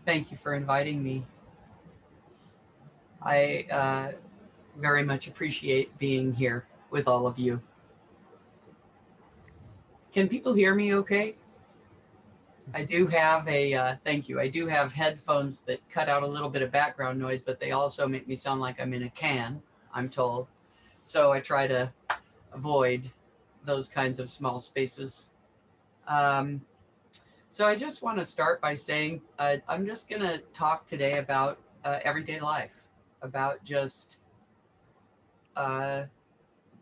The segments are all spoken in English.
Thank you for inviting me. I very much appreciate being here with all of you. Can people hear me okay? I do have thank you. I do have headphones that cut out a little bit of background noise, but they also make me sound like I'm in a can, I'm told. So I try to avoid those kinds of small spaces. Um, so I just want to start by saying I'm just going to talk today about everyday life, about just uh,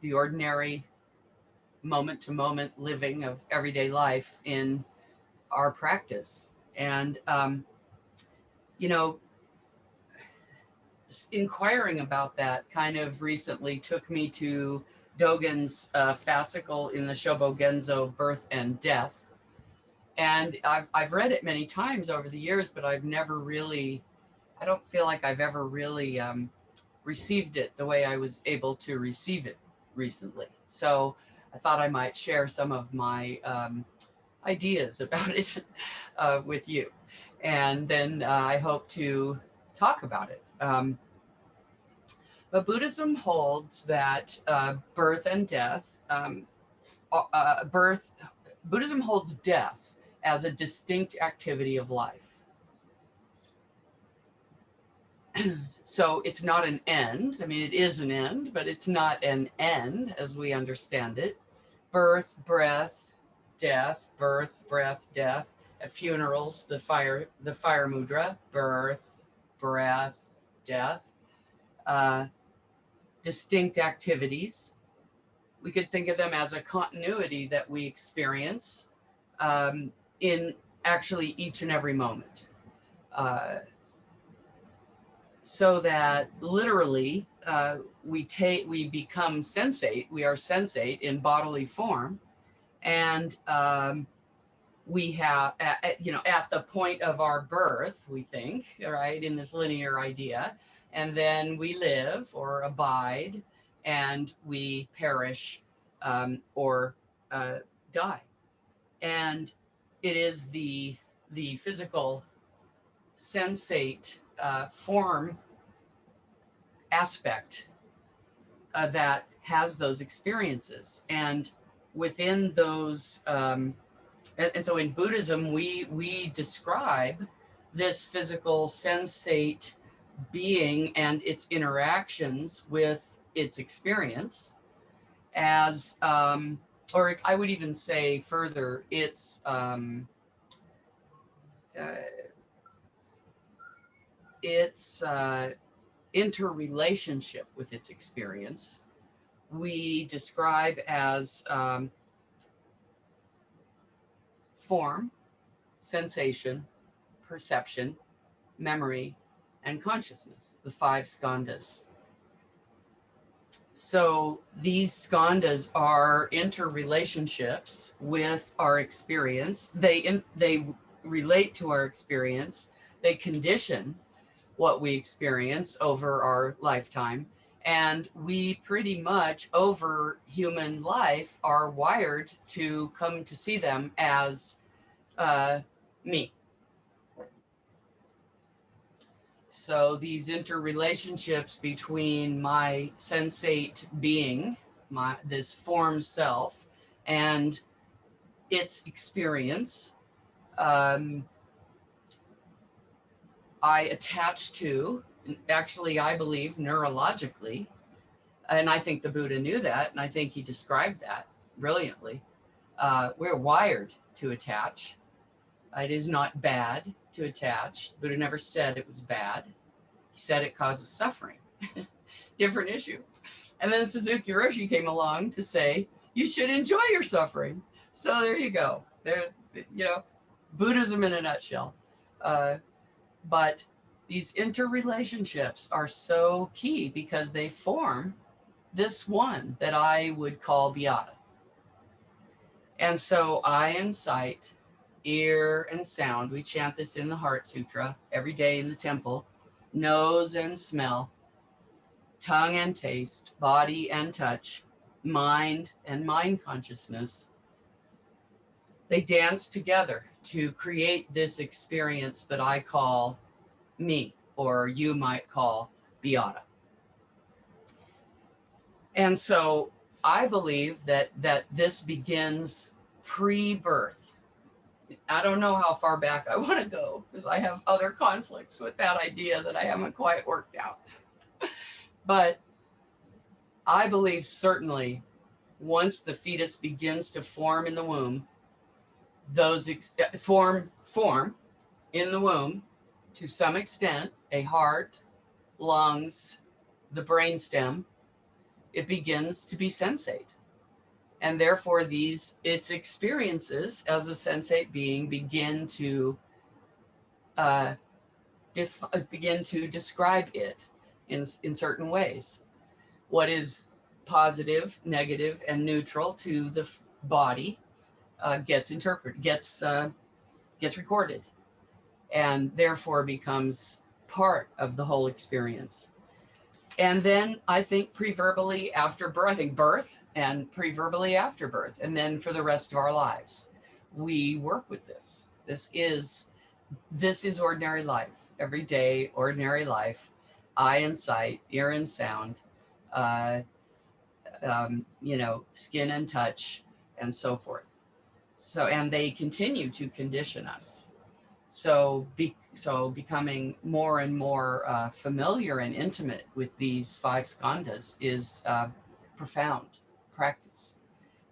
the ordinary moment to moment living of everyday life in our practice. And, you know, inquiring about that kind of recently took me to Dogen's fascicle in the Shobo Genzo, Birth and Death. And I've read it many times over the years, but I've never really, I don't feel like I've ever really received it the way I was able to receive it recently. So I thought I might share some of my ideas about it with you. And then I hope to talk about it. But Buddhism holds that birth and death, birth, Buddhism holds death as a distinct activity of life. So it's not an end. I mean, it is an end, but it's not an end as we understand it. Birth, breath, death, birth, breath, death. At funerals, the fire mudra, birth, breath, death. Uh, Distinct activities. We could think of them as a continuity that we experience in actually each and every moment. Uh, so that literally we become sensate. We are sensate in bodily form, and we have at the point of our birth, we think, right, in this linear idea, and then we live or abide, and we perish or die, and it is the physical sensate form aspect that has those experiences. And within those, and so in Buddhism, we describe this physical sensate being and its interactions with its experience as, or I would even say further, uh, its interrelationship with its experience, we describe as form, sensation, perception, memory, and consciousness, the five skandhas. So these skandhas are interrelationships with our experience. They relate to our experience. They condition what we experience over our lifetime. And we pretty much over human life are wired to come to see them as me. So these interrelationships between my sensate being, this form self, and its experience, I attach to, actually, I believe neurologically, and I think the Buddha knew that, and I think he described that brilliantly. We're wired to attach. It is not bad to attach. The Buddha never said it was bad. He said it causes suffering. Different issue. And then Suzuki Roshi came along to say, you should enjoy your suffering. So there you go. There, Buddhism in a nutshell. But these interrelationships are so key because they form this one that I would call Beata. And so eye and sight, ear and sound, we chant this in the Heart Sutra every day in the temple, nose and smell, tongue and taste, body and touch, mind and mind consciousness, They dance together to create this experience that I call me, or you might call Beata. And so I believe that this begins pre-birth. I don't know how far back I want to go because I have other conflicts with that idea that I haven't quite worked out. But I believe certainly once the fetus begins to form in the womb, those form in the womb to some extent, a heart, lungs, the brainstem, it begins to be sensate. And therefore its experiences as a sensate being begin to describe it in certain ways. What is positive, negative, and neutral to the body gets interpreted, gets recorded, and therefore becomes part of the whole experience. And then I think pre-verbally after birth, I think birth and pre-verbally after birth, and then for the rest of our lives, we work with this. This is ordinary life, everyday ordinary life, eye and sight, ear and sound, skin and touch, and so forth. So, and they continue to condition us. So becoming more and more familiar and intimate with these five skandhas is profound practice.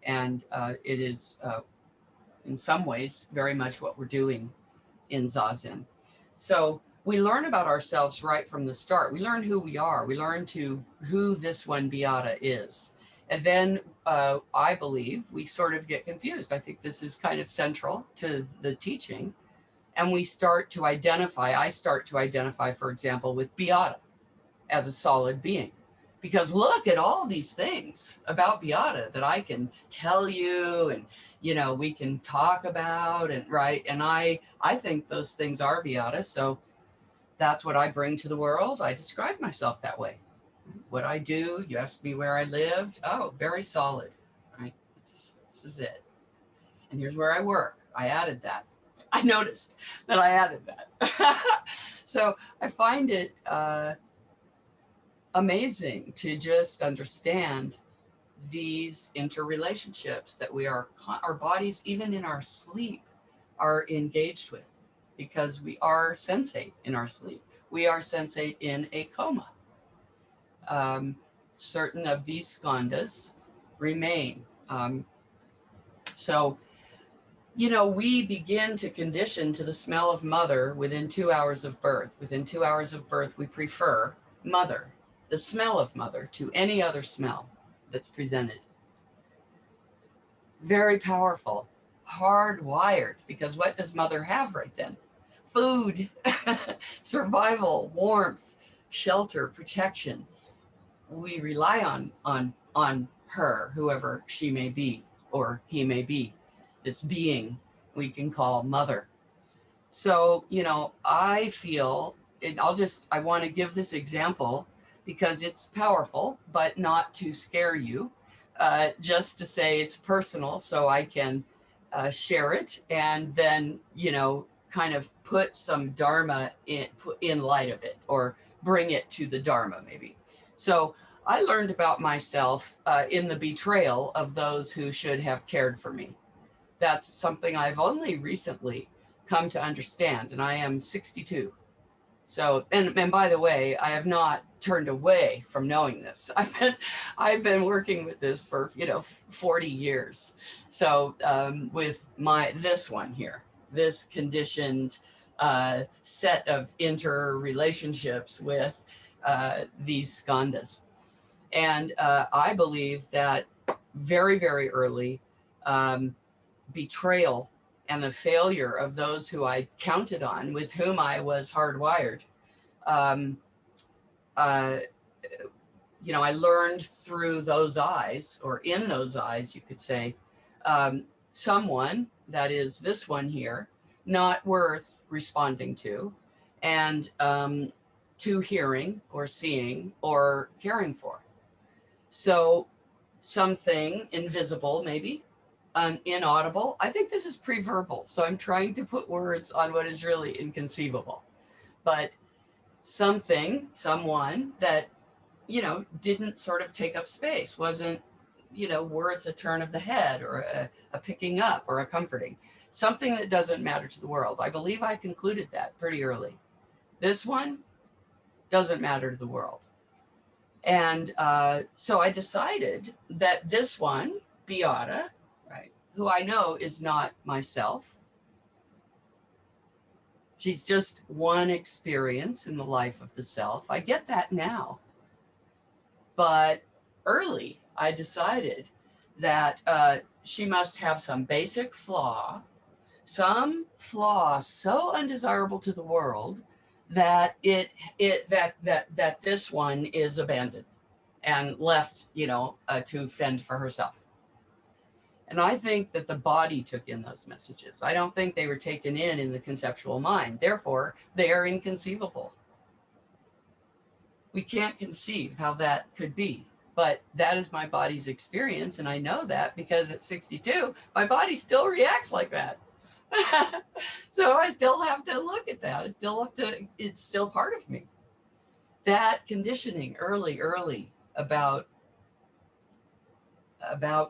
And it is, in some ways, very much what we're doing in Zazen. So we learn about ourselves right from the start. We learn who we are. We learn who this one Beata is. And then I believe we sort of get confused. I think this is kind of central to the teaching. And I start to identify, for example, with Beata as a solid being. Because look at all these things about Beata that I can tell you and, we can talk about and right. And I think those things are Beata. So that's what I bring to the world. I describe myself that way. What I do, you asked me where I lived. Oh, very solid, right? This is it. And here's where I work. I added that. I noticed that I added that. So I find it amazing to just understand these interrelationships that our bodies, even in our sleep, are engaged with, because we are sensate in our sleep. We are sensate in a coma. Certain of these skandhas remain. So we begin to condition to the smell of mother within 2 hours of birth. Within 2 hours of birth, we prefer mother, the smell of mother, to any other smell that's presented. Very powerful, hardwired, because what does mother have right then? Food, survival, warmth, shelter, protection. We rely on her, whoever she may be, or he may be. This being we can call mother. So, I feel, I want to give this example because it's powerful, but not to scare you, just to say it's personal so I can share it and then, kind of put some Dharma in light of it, or bring it to the Dharma maybe. So I learned about myself in the betrayal of those who should have cared for me. That's something I've only recently come to understand, and I am 62. So, and by the way, I have not turned away from knowing this. I've been working with this for 40 years. So with this one here, this conditioned set of interrelationships with these skandhas, and I believe that very, very early. Betrayal and the failure of those who I counted on, with whom I was hardwired. I learned through those eyes, or in those eyes, you could say, someone that is this one here, not worth responding to, and to hearing or seeing or caring for. So something invisible, maybe, inaudible. I think this is pre-verbal, so I'm trying to put words on what is really inconceivable. But something, someone that, you know, didn't sort of take up space, wasn't, you know, worth a turn of the head or a picking up or a comforting. Something that doesn't matter to the world. I believe I concluded that pretty early. This one doesn't matter to the world. And so I decided that this one, Beata, right, who I know is not myself, she's just one experience in the life of the self. I get that now. But early, I decided that she must have some basic flaw, some flaw so undesirable to the world that that this one is abandoned and left, you know, to fend for herself. And I think that the body took in those messages. I don't think they were taken in the conceptual mind. Therefore, they are inconceivable. We can't conceive how that could be, but that is my body's experience. And I know that because at 62, my body still reacts like that. So I still have to look at that. I still have to, it's still part of me. That conditioning early about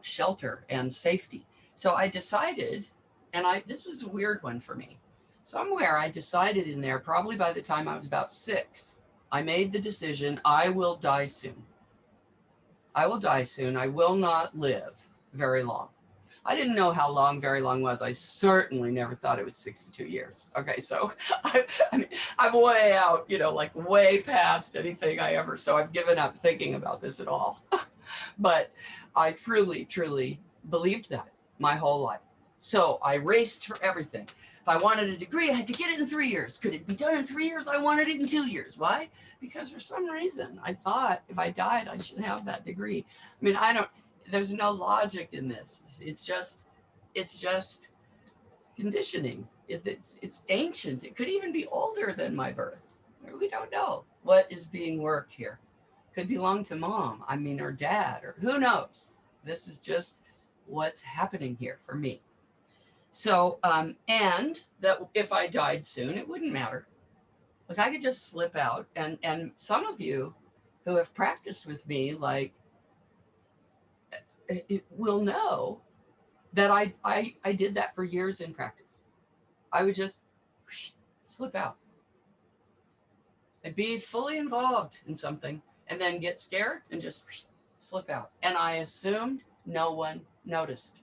shelter and safety. So I decided, and this was a weird one for me. Somewhere I decided in there, probably by the time I was about 6, I made the decision, I will die soon. I will die soon. I will not live very long. I didn't know how long very long was. I certainly never thought it was 62 years. Okay, so I mean, I'm way out, you know, like way past anything I ever, so I've given up thinking about this at all. But I truly believed that my whole life. So I raced for everything. If I wanted a degree, I had to get it in 3 years. Could it be done in 3 years? I wanted it in 2 years. Why? Because for some reason, I thought if I died, I should have that degree. I mean, there's no logic in this. It's just conditioning. It's ancient. It could even be older than my birth. We don't know what is being worked here. Could belong to mom, I mean, or dad, or who knows. This is just what's happening here for me. So, and that if I died soon, it wouldn't matter. Like I could just slip out. And some of you who have practiced with me, like, it will know that I did that for years in practice. I would just slip out. I'd be fully involved in something and then get scared and just slip out. And I assumed no one noticed.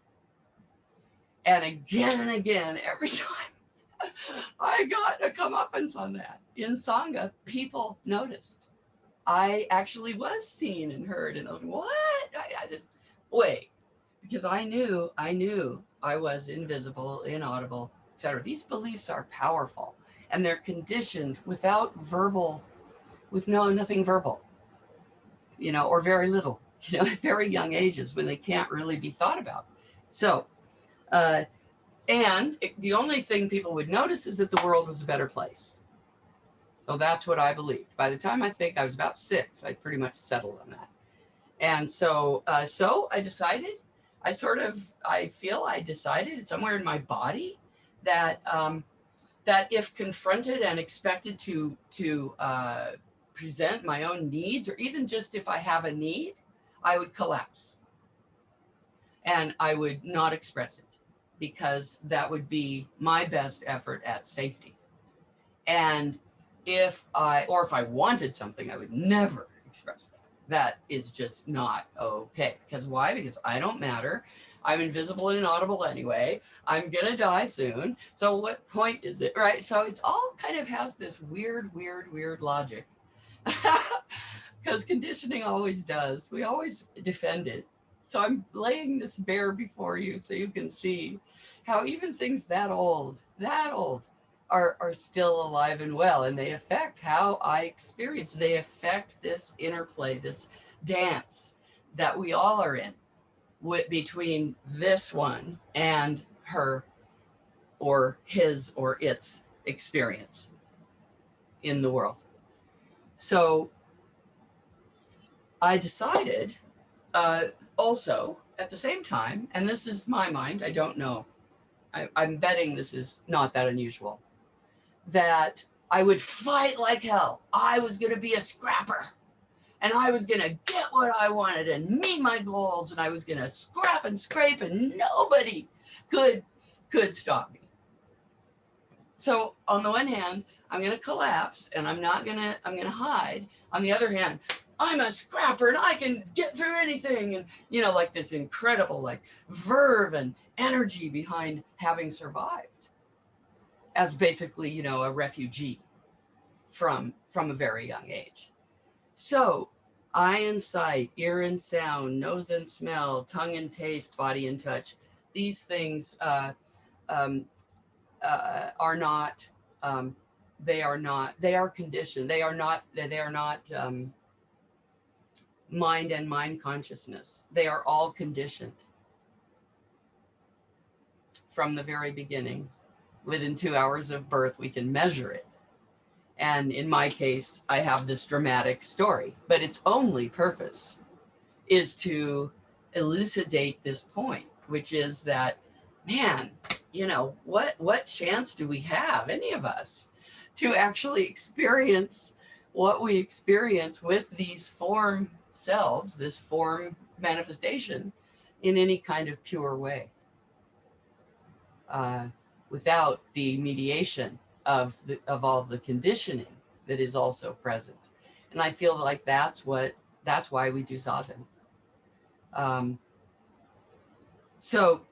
And again, every time I got a comeuppance on that. In sangha, people noticed. I actually was seen and heard, and I was like, what? I just, wait, because I knew I was invisible, inaudible, etc. These beliefs are powerful, and they're conditioned without verbal, with nothing verbal, you know, or very little, you know, at very young ages when they can't really be thought about. So, and the only thing people would notice is that the world was a better place. So that's what I believed. By the time I think I was about 6, I'd pretty much settled on that. And so I decided, I feel I decided somewhere in my body that that if confronted and expected to present my own needs, or even just if I have a need, I would collapse and I would not express it, because that would be my best effort at safety. And if I wanted something, I would never express that. That is just not okay. Because why? Because I don't matter. I'm invisible and inaudible anyway. I'm gonna die soon. So what point is it, right? So it's all kind of has this weird logic. Because conditioning always does. We always defend it. So I'm laying this bare before you so you can see how even things that old are still alive and well, and they affect how I experience. They affect this interplay, this dance that we all are in between this one and her or his or its experience in the world. So I decided also at the same time, and this is my mind, I don't know, I'm betting this is not that unusual, that I would fight like hell. I was going to be a scrapper, and I was going to get what I wanted and meet my goals, and I was going to scrap and scrape, and nobody could stop me. So on the one hand, I'm going to collapse, and I'm going to hide. On the other hand, I'm a scrapper and I can get through anything. And, like this incredible, like, verve and energy behind having survived as basically, a refugee from a very young age. So eye and sight, ear and sound, nose and smell, tongue and taste, body and touch, these things are not, they are conditioned. They are not mind and mind consciousness. They are all conditioned from the very beginning. Within 2 hours of birth, we can measure it. And in my case, I have this dramatic story, but its only purpose is to elucidate this point, which is that, man, what chance do we have, any of us, to actually experience what we experience with these form selves, this form manifestation, in any kind of pure way, without the mediation of all the conditioning that is also present. And I feel like that's why we do zazen. So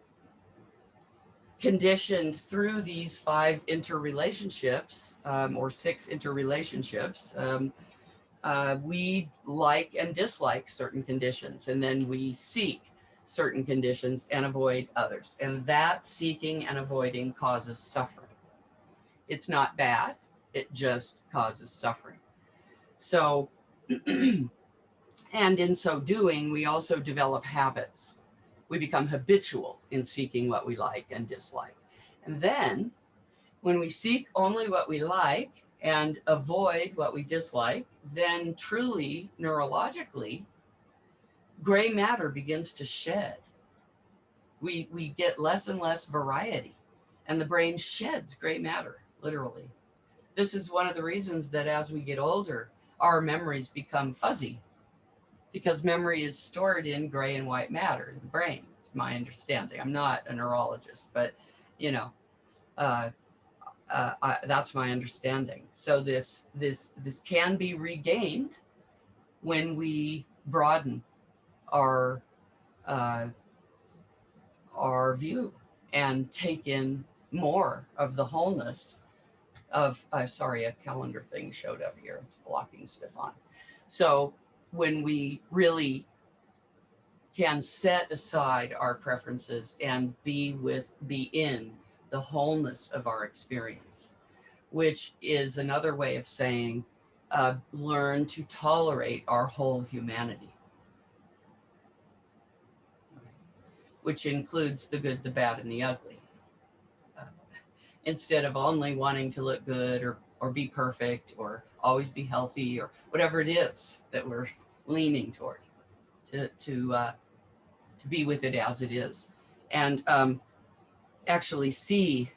conditioned through these 5 interrelationships, or 6 interrelationships, we like and dislike certain conditions, and then we seek certain conditions and avoid others. And that seeking and avoiding causes suffering. It's not bad, it just causes suffering. So, and in so doing, we also develop habits. We become habitual in seeking what we like and dislike. And then when we seek only what we like and avoid what we dislike, then truly neurologically, gray matter begins to shed. We get less and less variety, and the brain sheds gray matter, literally. This is one of the reasons that as we get older, our memories become fuzzy, because memory is stored in gray and white matter in the brain. It's my understanding. I'm not a neurologist, but that's my understanding. So this can be regained when we broaden our view and take in more of the wholeness of, sorry, a calendar thing showed up here. It's blocking Stefan. So when we really can set aside our preferences and be in the wholeness of our experience, which is another way of saying learn to tolerate our whole humanity, which includes the good, the bad, and the ugly. Instead of only wanting to look good or be perfect or always be healthy or whatever it is that we're leaning toward, to be with it as it is, and actually see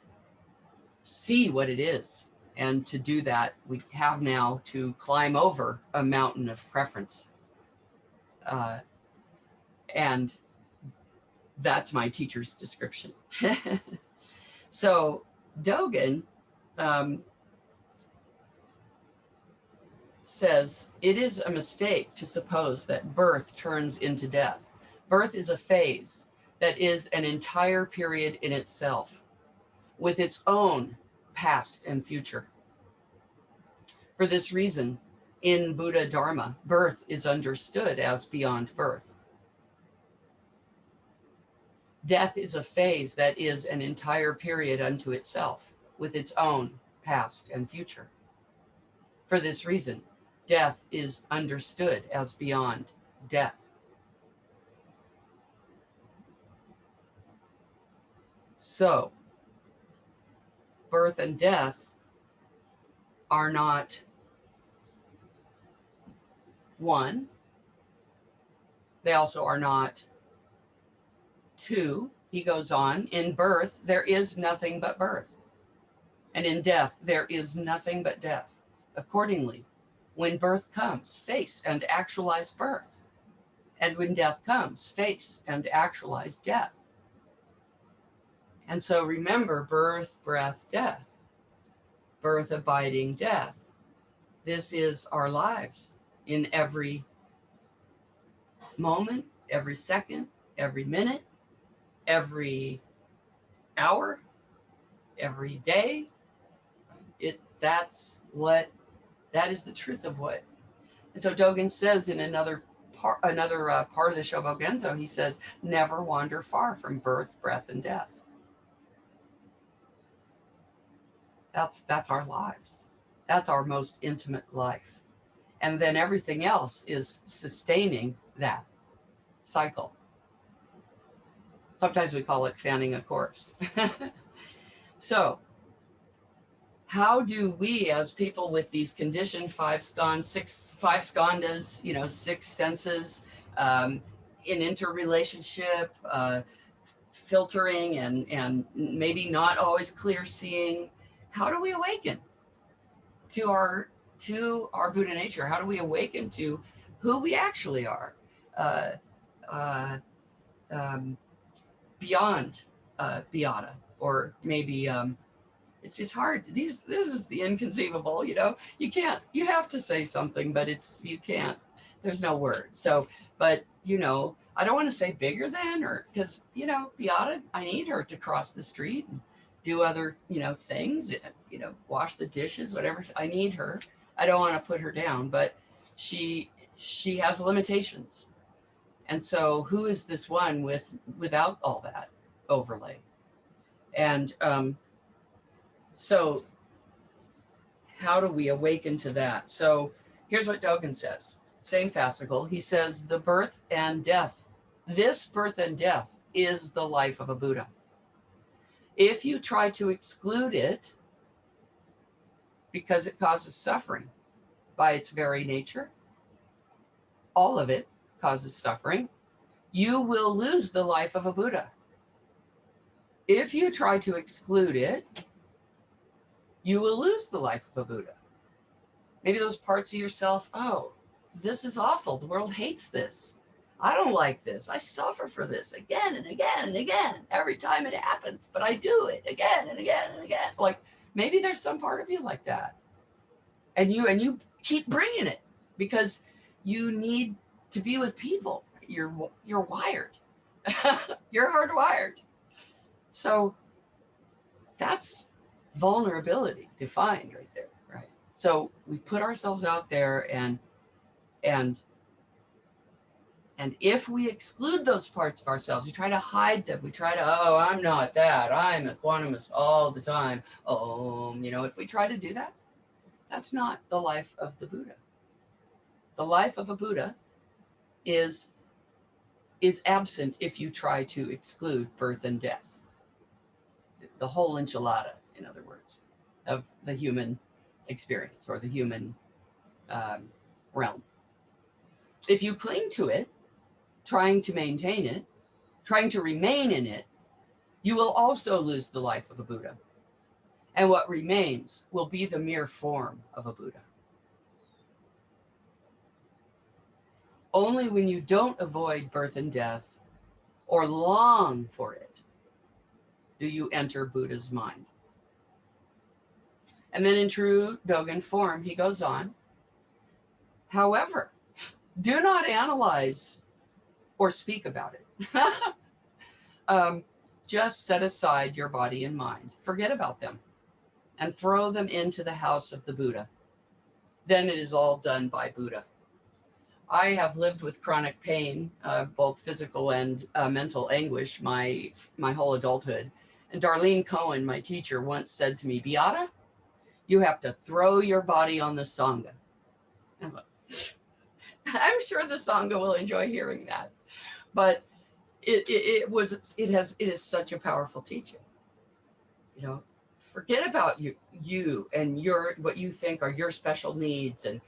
what it is. And to do that, we have now to climb over a mountain of preference. And that's my teacher's description. So Dogen says, it is a mistake to suppose that birth turns into death. Birth is a phase that is an entire period in itself, with its own past and future. For this reason, in Buddha Dharma, birth is understood as beyond birth. Death is a phase that is an entire period unto itself, with its own past and future. For this reason, death is understood as beyond death. So, birth and death are not one. They also are not 2, he goes on, in birth, there is nothing but birth. And in death, there is nothing but death. Accordingly, when birth comes, face and actualize birth. And when death comes, face and actualize death. And so remember, birth, breath, death. Birth, abiding, death. This is our lives in every moment, every second, every minute, every hour, every day. That is the truth of what. And so Dogen says in another part of the Shobogenzo, he says, never wander far from birth, breath, and death. That's our lives. That's our most intimate life. And then everything else is sustaining that cycle. Sometimes we call it fanning a corpse. So, how do we, as people with these conditioned five skandas, 6 senses, in interrelationship, filtering, and maybe not always clear seeing, how do we awaken to our Buddha nature? How do we awaken to who we actually are, beyond Beata, or maybe it's hard. This is the inconceivable. You have to say something, but you can't. There's no word. So, but I don't want to say bigger than, or because Beata, I need her to cross the street and do other things, wash the dishes, whatever. I need her. I don't want to put her down, but she has limitations. And so who is this one without all that overlay? And so how do we awaken to that? So here's what Dogen says, same fascicle. He says, the birth and death, this birth and death is the life of a Buddha. If you try to exclude it because it causes suffering by its very nature, all of it causes suffering, you will lose the life of a Buddha. If you try to exclude it, you will lose the life of a Buddha. Maybe those parts of yourself, oh, this is awful. The world hates this. I don't like this. I suffer for this again and again and again every time it happens, but I do it again and again and again. Like maybe there's some part of you like that. And you keep bringing it because you need to be with people. You're wired. You're hardwired. So that's vulnerability defined right there, right? So we put ourselves out there, and if we exclude those parts of ourselves, we try to hide them. We try to, oh, I'm not that. I'm a quantumist all the time. If we try to do that, that's not the life of the Buddha. The life of a Buddha is absent if you try to exclude birth and death. The whole enchilada, in other words, of the human experience or the human realm. If you cling to it, trying to maintain it, trying to remain in it, you will also lose the life of a Buddha. And what remains will be the mere form of a Buddha. Only when you don't avoid birth and death or long for it do you enter Buddha's mind. And then in true Dogen form, he goes on, however, do not analyze or speak about it. Just set aside your body and mind. Forget about them and throw them into the house of the Buddha. Then it is all done by Buddha. I have lived with chronic pain, both physical and mental anguish, my whole adulthood. And Darlene Cohen, my teacher, once said to me, Beata, you have to throw your body on the sangha. I'm sure the sangha will enjoy hearing that, but it is such a powerful teaching. Forget about you and what you think are your special needs, and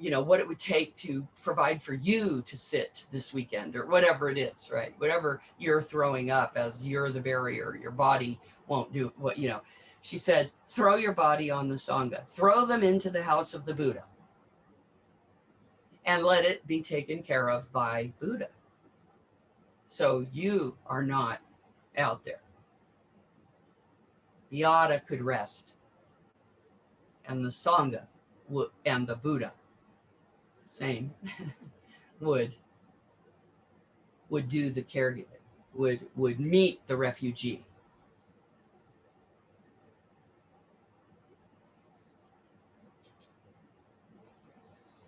what it would take to provide for you to sit this weekend, or whatever it is, right? Whatever you're throwing up as you're the barrier, your body won't do what. She said, throw your body on the sangha, throw them into the house of the Buddha, and let it be taken care of by Buddha. So you are not out there. Beata could rest, and the sangha and the Buddha, same, would do the caregiving, would meet the refugee.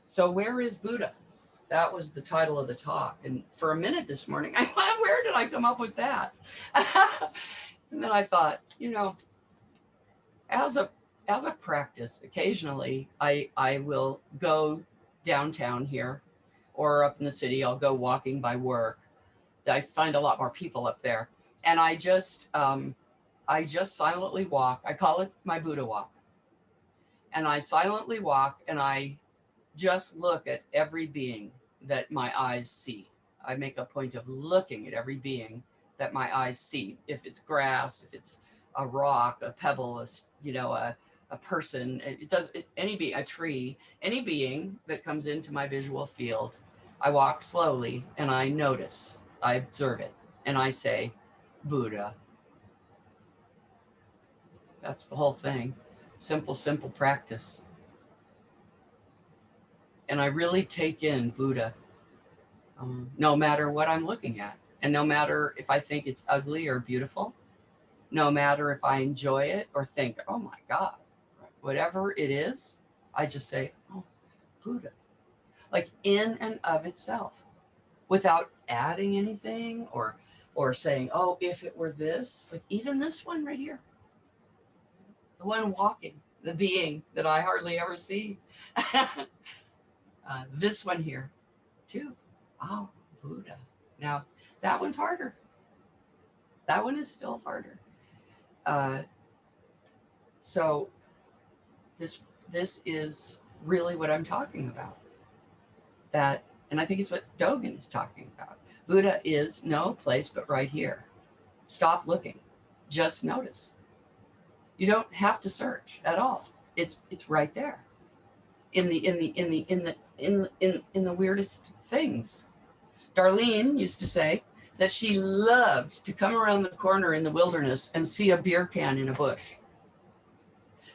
So where is Buddha? That was the title of the talk. And for a minute this morning, I thought, where did I come up with that? And then I thought, as a practice, occasionally I will go downtown here or up in the city. I'll go walking by work. I find a lot more people up there. And I just silently walk. I call it my Buddha walk. And I silently walk, and I just look at every being that my eyes see. I make a point of looking at every being that my eyes see. If it's grass, if it's a rock, a pebble, a person, any being, a tree, any being that comes into my visual field, I walk slowly and I notice, I observe it, and I say, Buddha. That's the whole thing. Simple practice. And I really take in Buddha, no matter what I'm looking at, and no matter if I think it's ugly or beautiful, no matter if I enjoy it or think, oh my God, whatever it is, I just say, oh, Buddha, like in and of itself, without adding anything or saying, oh, if it were this, like even this one right here, the one walking, the being that I hardly ever see. This one here too. Oh, Buddha. Now that one's harder. That one is still harder. So this is really what I'm talking about. That, and I think it's what Dogen is talking about. Buddha is no place but right here. Stop looking. Just notice. You don't have to search at all. It's right there. In the weirdest things. Darlene used to say that she loved to come around the corner in the wilderness and see a beer can in a bush.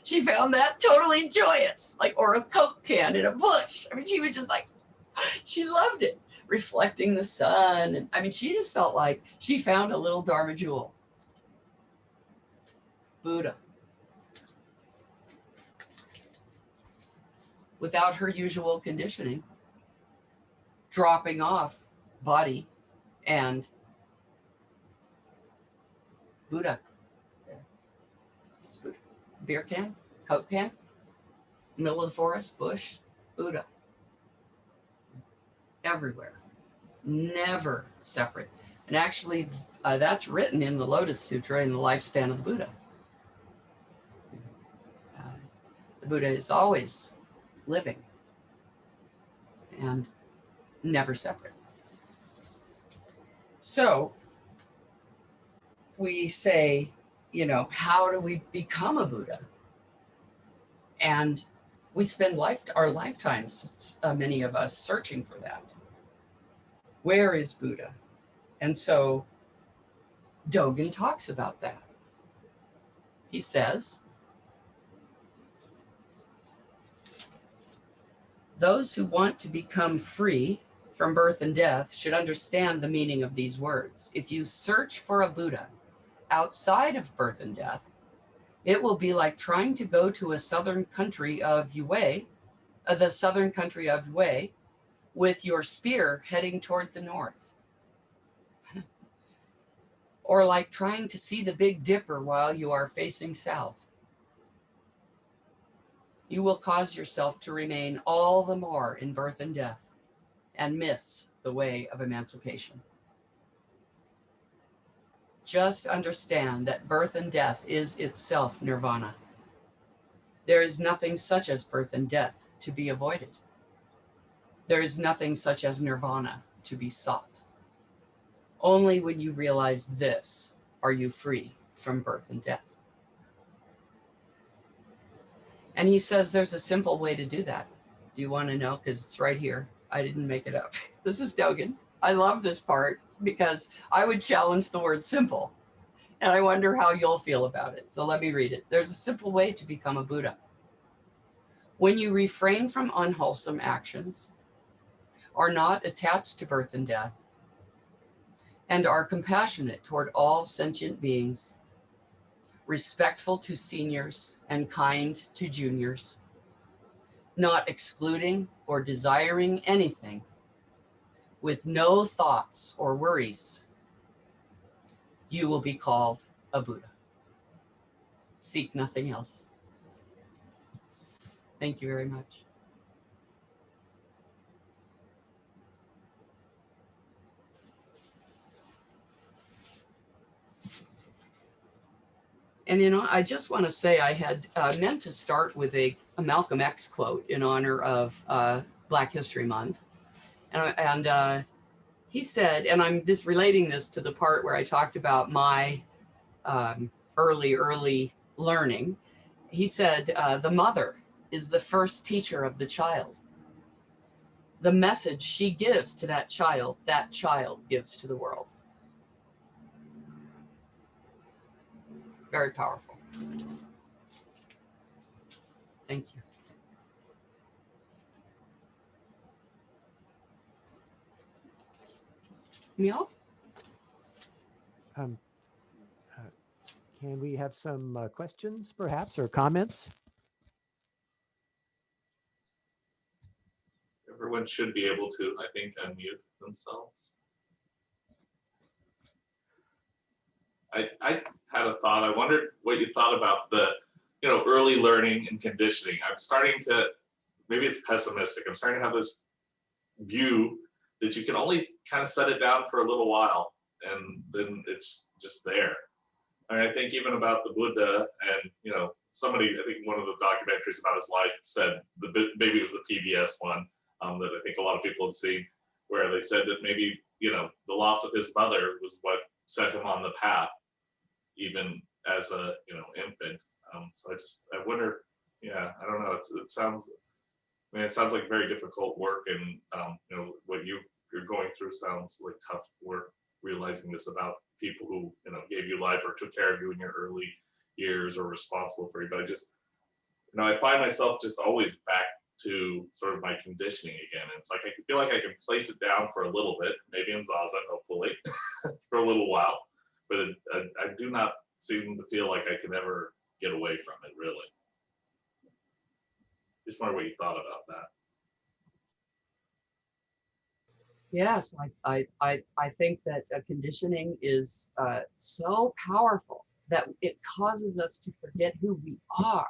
She found that totally joyous, or a Coke can in a bush. I mean, she was just she loved it, reflecting the sun. And she just felt like she found a little Dharma jewel. Buddha. Without her usual conditioning, dropping off body and Buddha. It's Buddha. Beer can, Coke can, middle of the forest, bush, Buddha. Everywhere. Never separate. And actually, that's written in the Lotus Sutra in the lifespan of the Buddha. The Buddha is always living and never separate. So we say, how do we become a Buddha? And we spend our lifetimes, many of us, searching for that. Where is Buddha? And so Dogen talks about that. He says, those who want to become free from birth and death should understand the meaning of these words. If you search for a Buddha outside of birth and death, it will be like trying to go to a southern country of Yue, the southern country of Yue, with your spear heading toward the north. Or like trying to see the Big Dipper while you are facing south. You will cause yourself to remain all the more in birth and death and miss the way of emancipation. Just understand that birth and death is itself nirvana. There is nothing such as birth and death to be avoided. There is nothing such as nirvana to be sought. Only when you realize this are you free from birth and death. And he says there's a simple way to do that. Do you want to know? Because it's right here. I didn't make it up. This is Dogen. I love this part because I would challenge the word simple. And I wonder how you'll feel about it. So let me read it. There's a simple way to become a Buddha. When you refrain from unwholesome actions, are not attached to birth and death, and are compassionate toward all sentient beings, respectful to seniors and kind to juniors, not excluding or desiring anything, with no thoughts or worries, you will be called a Buddha. Seek nothing else. Thank you very much. And, you know, I just want to say I had meant to start with a Malcolm X quote in honor of Black History Month. And he said, and I'm just relating this to the part where I talked about my early learning. He said, the mother is the first teacher of the child. The message she gives to that child gives to the world. Very powerful. Thank you. Meow? Can we have some questions, perhaps, or comments? Everyone should be able to, I think, unmute themselves. I had a thought. I wondered what you thought about the, early learning and conditioning. I'm starting to, maybe it's pessimistic. I'm starting to have this view that you can only kind of set it down for a little while and then it's just there. I mean, I think even about the Buddha and, somebody, I think one of the documentaries about his life said, maybe it was the PBS one that I think a lot of people have seen, where they said that maybe, the loss of his mother was what set him on the path, even as a, infant. So I wonder, I don't know. It sounds like very difficult work, and what you're going through sounds like tough work. Realizing this about people who gave you life or took care of you in your early years or responsible for you, but I just I find myself just always back to sort of my conditioning again. It's like I feel like I can place it down for a little bit, maybe in Zazen, hopefully, for a little while, but I do not seem to feel like I can ever get away from it, really. Just wonder what you thought about that. Yes, I think that conditioning is so powerful that it causes us to forget who we are.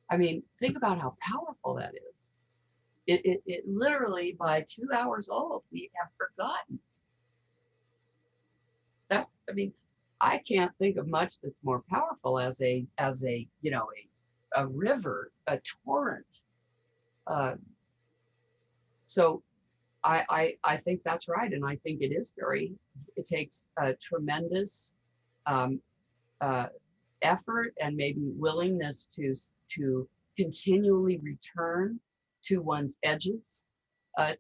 I mean, think about how powerful that is. It literally, by 2 hours old, we have forgotten. That, I mean, I can't think of much that's more powerful as a river, a torrent. So I think that's right, and I think it takes a tremendous effort and maybe willingness to continually return to one's edges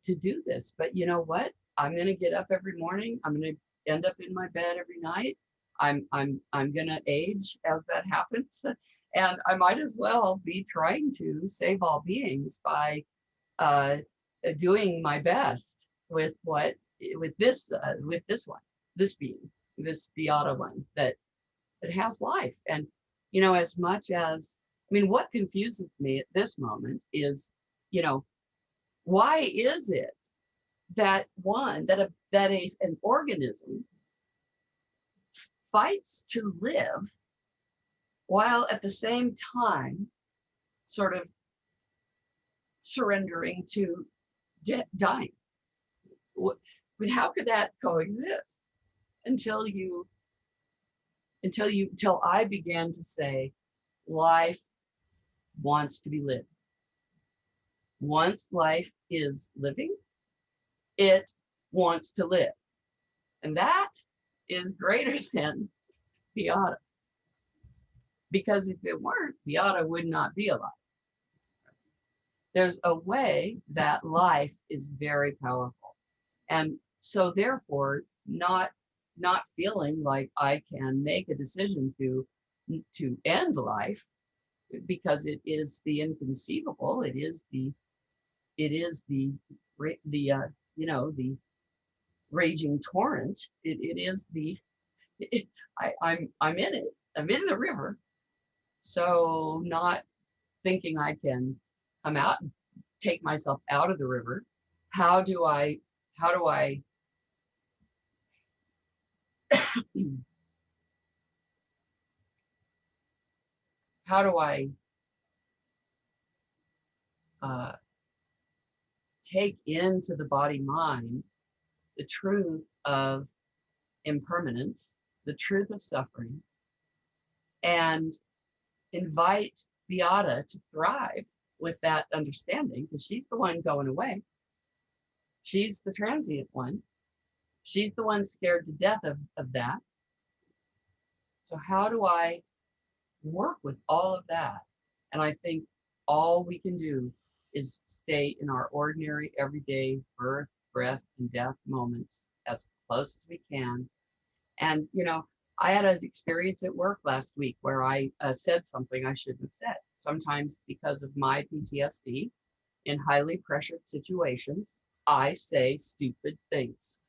to do this. But you know what? I'm going to get up every morning. I'm going to end up in my bed every night. I'm going to age as that happens, and I might as well be trying to save all beings by doing my best with this being, this Beata one that has life. And as much as, I mean, what confuses me at this moment is, why is it that an organism fights to live while at the same time sort of surrendering to dying? But how could that coexist until I began to say life wants to be lived? Once life is living, it wants to live. And that is greater than Beata. Because if it weren't, Beata would not be alive. There's a way that life is very powerful. And so therefore, not feeling like I can make a decision to end life, because it is the inconceivable, it is the the raging torrent, it is the I'm in it, I'm in the river. So not thinking I can come out and take myself out of the river. How do I how do I take into the body mind the truth of impermanence, the truth of suffering, and invite Beata to thrive with that understanding, because she's the one going away. She's the transient one. She's the one scared to death of that. So how do I work with all of that? And I think all we can do is stay in our ordinary, everyday birth, breath, and death moments as close as we can. And, I had an experience at work last week where I said something I shouldn't have said. Sometimes because of my PTSD, in highly pressured situations, I say stupid things.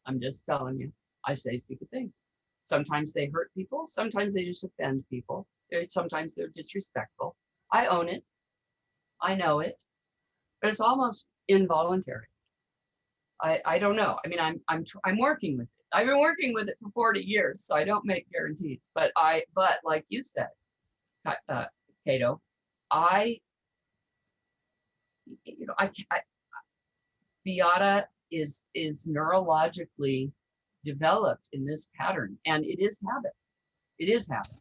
I'm just telling you, I say stupid things. Sometimes they hurt people. Sometimes they just offend people. Sometimes they're disrespectful. I own it. I know it, but it's almost involuntary. I don't know. I mean, I'm working with it. I've been working with it for 40 years, so I don't make guarantees. But like you said, Cato, I Beata is neurologically developed in this pattern, and it is habit. It is habit.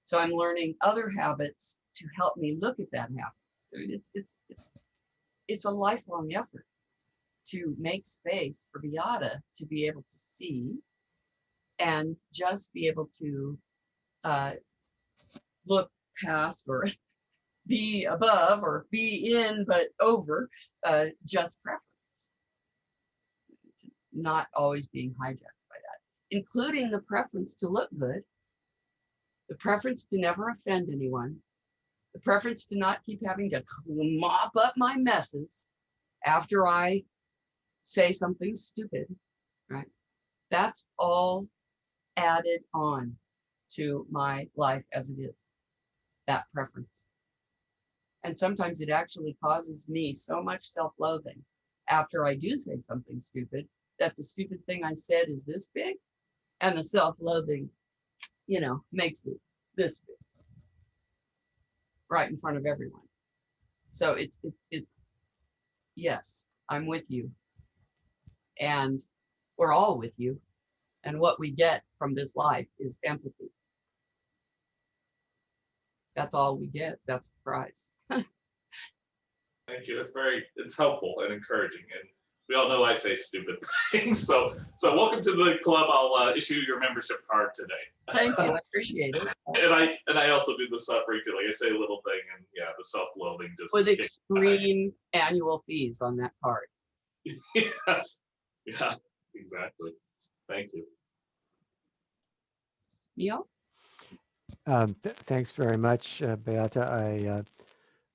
So I'm learning other habits to help me look at that habit. It's a lifelong effort to make space for Beata to be able to see and just be able to look past or be above or be in but over just preference, not always being hijacked by that, including the preference to look good, the preference to never offend anyone, the preference to not keep having to mop up my messes after I say something stupid, right? That's all added on to my life as it is, that preference. And sometimes it actually causes me so much self-loathing after I do say something stupid that the stupid thing I said is this big, and the self-loathing, makes it this big, right in front of everyone. So it's yes, I'm with you, and we're all with you. And what we get from this life is empathy. That's all we get. That's the prize. Thank you. It's helpful and encouraging. And we all know I say stupid things. So welcome to the club. I'll issue your membership card today. Thank you. I appreciate it. and I also do the suffering too. Like I say a little thing, and yeah, the self-loathing just with extreme annual fees on that card. yeah, exactly. Thank you. Neil? Thanks very much, Beata.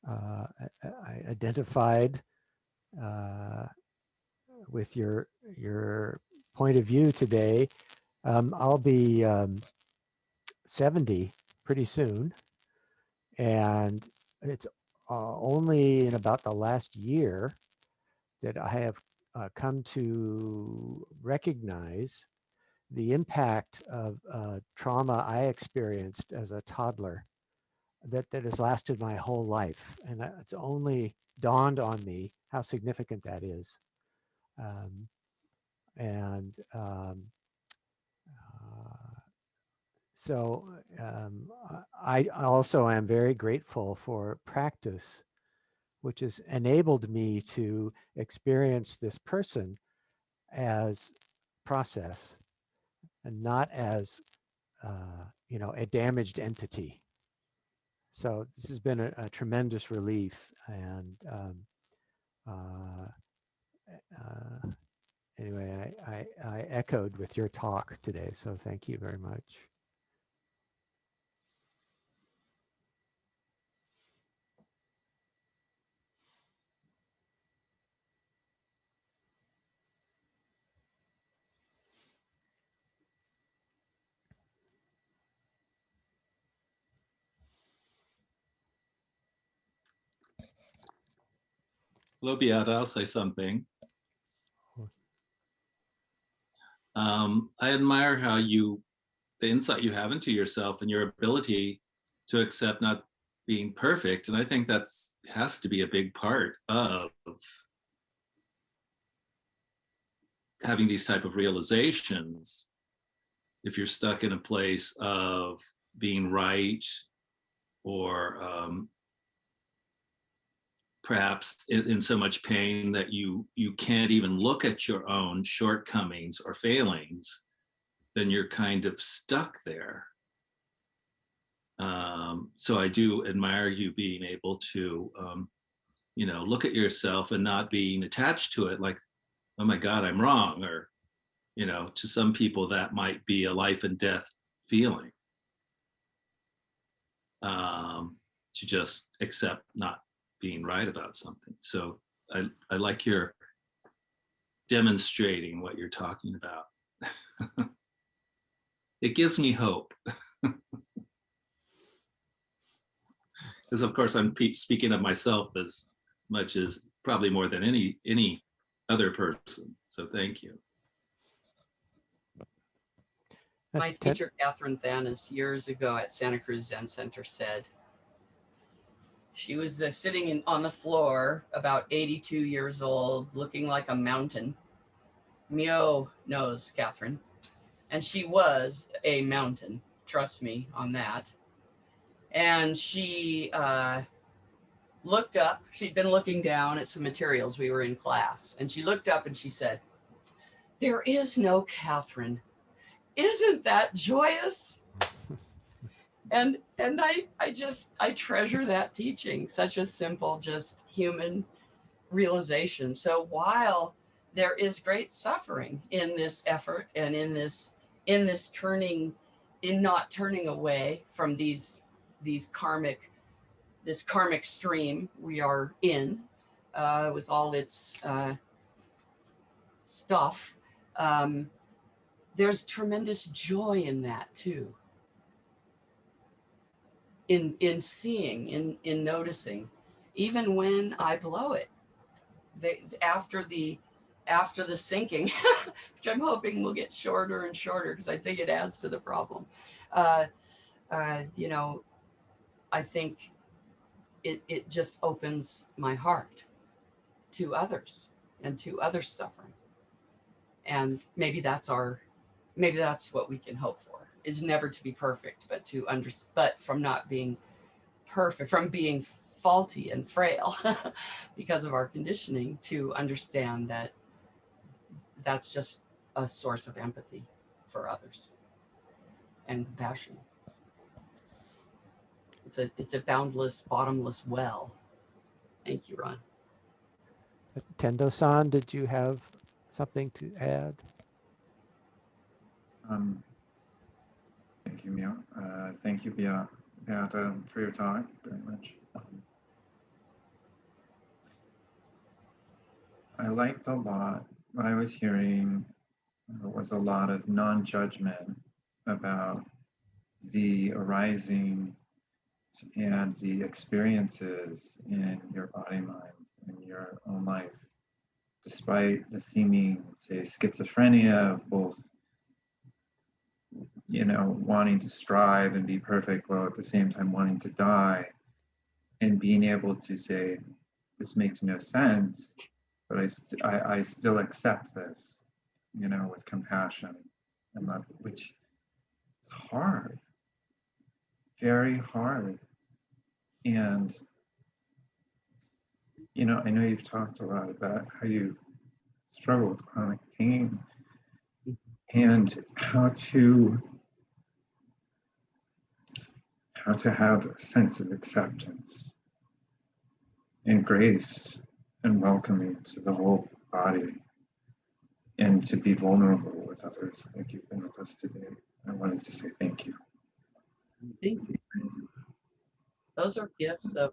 I identified with your point of view today. I'll be 70 pretty soon, and it's only in about the last year that I have come to recognize the impact of trauma I experienced as a toddler that has lasted my whole life. And it's only dawned on me how significant that is. So I also am very grateful for practice which has enabled me to experience this person as process and not as a damaged entity. So this has been a tremendous relief, and anyway, I echoed with your talk today, so thank you very much. Hello, Beata, I'll say something. I admire how the insight you have into yourself and your ability to accept not being perfect. And I think has to be a big part of having these type of realizations. If you're stuck in a place of being right, or perhaps in so much pain that you can't even look at your own shortcomings or failings, then you're kind of stuck there. So I do admire you being able to, look at yourself and not being attached to it like, oh my God, I'm wrong. Or, to some people that might be a life and death feeling. To just accept not being right about something. So I like your demonstrating what you're talking about. It gives me hope. Because of course I'm speaking of myself as much as probably more than any other person. So thank you. My teacher, Catherine Thanis, years ago at Santa Cruz Zen Center said, she was sitting on the floor, about 82 years old, looking like a mountain. Mio knows Catherine. And she was a mountain. Trust me on that. And she looked up. She'd been looking down at some materials. We were in class. And she looked up and she said, "There is no Catherine. Isn't that joyous?" And I treasure that teaching, such a simple, just human realization. So while there is great suffering in this effort and in this not turning away from this karmic stream we are in, with all its stuff, there's tremendous joy in that too. In seeing, in noticing, even when I blow it, after the sinking, which I'm hoping will get shorter and shorter because I think it adds to the problem. I think it just opens my heart to others and to others' suffering, and maybe that's what we can hope for, is never to be perfect, but from not being perfect, from being faulty and frail because of our conditioning, to understand that that's just a source of empathy for others and compassion. It's a boundless, bottomless well. Thank you, Ron. Tendo-san, did you have something to add? Thank you, Mio. Thank you, Beata, for your talk very much. I liked a lot. What I was hearing was a lot of non-judgment about the arising and the experiences in your body, mind, in your own life, despite the seeming, say, schizophrenia of both, wanting to strive and be perfect while at the same time wanting to die, and being able to say, this makes no sense, but I still accept this, with compassion and love, which is hard, very hard. And You know, I know you've talked a lot about how you struggle with chronic pain and how to have a sense of acceptance and grace and welcoming to the whole body, and to be vulnerable with others like you've been with us today. I wanted to say thank you. Thank you. Those are gifts of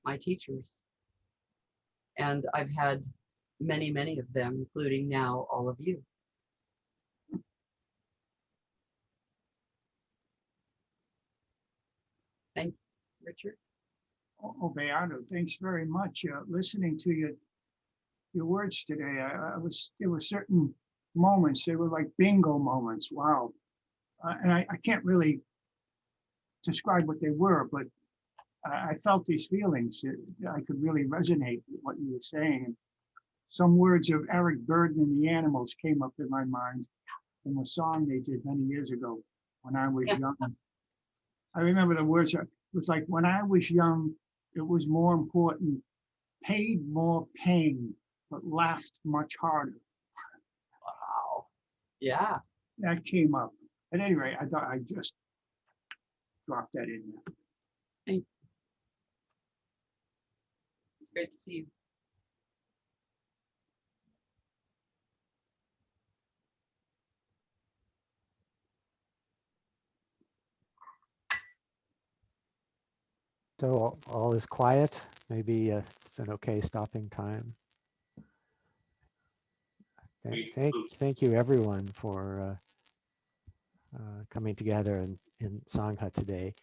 my teachers. And I've had many, many of them, including now all of you. Thank you, Richard. Oh, Beata, thanks very much. Listening to your words today, there were certain moments, they were like bingo moments. Wow. And I can't really describe what they were, but I felt these feelings. I could really resonate with what you were saying. And some words of Eric Burden and the Animals came up in my mind in the song they did many years ago when I was young. I remember the words. It was like, when I was young, it was more important, paid more pain, but laughed much harder. Wow. Yeah. That came up. At any rate, I thought I'd just drop that in there. Thank you. It's great to see you. So all is quiet. Maybe it's an okay stopping time. Thank you everyone for coming together in sangha today.